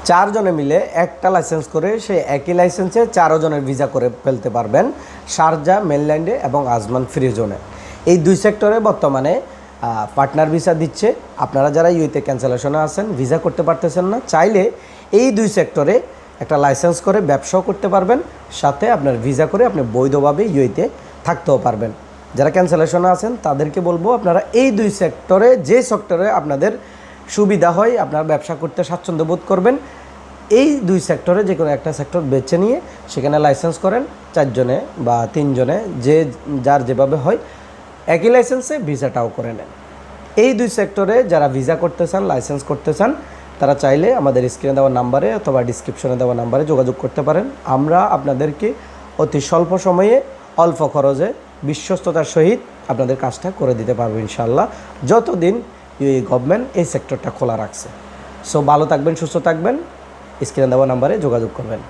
4 জনে মিলে একটা লাইসেন্স করে সেই একই লাইসেন্সে 4 জনের ভিসা করে ফেলতে পারবেন শারজা, মেনল্যান্ডে এবং আজমান ফ্রি জোনে। এই 2 সেক্টরে বর্তমানে পার্টনার ভিসা দিচ্ছে। আপনারা যারা ইউএতে ক্যান্সেলেশনে আছেন, ভিসা করতে পারতেছেন না, চাইলে এই 2 সেক্টরে একটা লাইসেন্স করে ব্যবসাও করতে পারবেন, সাথে আপনার ভিসা করে আপনি বৈধভাবে ইউএতে থাকতেও পারবেন। যারা ক্যান্সেলেশনে আছেন তাদেরকে বলবো আপনারা এই 2 সেক্টরে, যে সেক্টরে আপনাদের সুবিধা হয়, আপনার ব্যবসা করতে স্বাচ্ছন্দ্য বোধ করবেন, এই 2 সেক্টরে যে কোনো একটা সেক্টর বেছে নিয়ে সেখানে লাইসেন্স করেন 4 জনে বা 3 জনে, যে যার যেভাবে হয়, একই লাইসেন্সে ভিসাটাও করে নেন। এই 2 সেক্টরে যারা ভিসা করতে চান, লাইসেন্স করতে চান, তারা চাইলে আমাদের স্ক্রিনে দেওয়া নাম্বারে অথবা ডিসক্রিপশনে দেওয়া নাম্বারে যোগাযোগ করতে পারেন। আমরা আপনাদেরকে অতি স্বল্প সময়ে অল্প খরচে বিশ্বস্ততার সহিত আপনাদের কাজটা করে দিতে পারবো ইনশাআল্লাহ, যতদিন ইউএই গভর্নমেন্ট এই সেক্টরটা খোলা রাখছে। সো ভালো থাকবেন, সুস্থ থাকবেন, স্ক্রিনে দেওয়া নাম্বারে যোগাযোগ করবেন।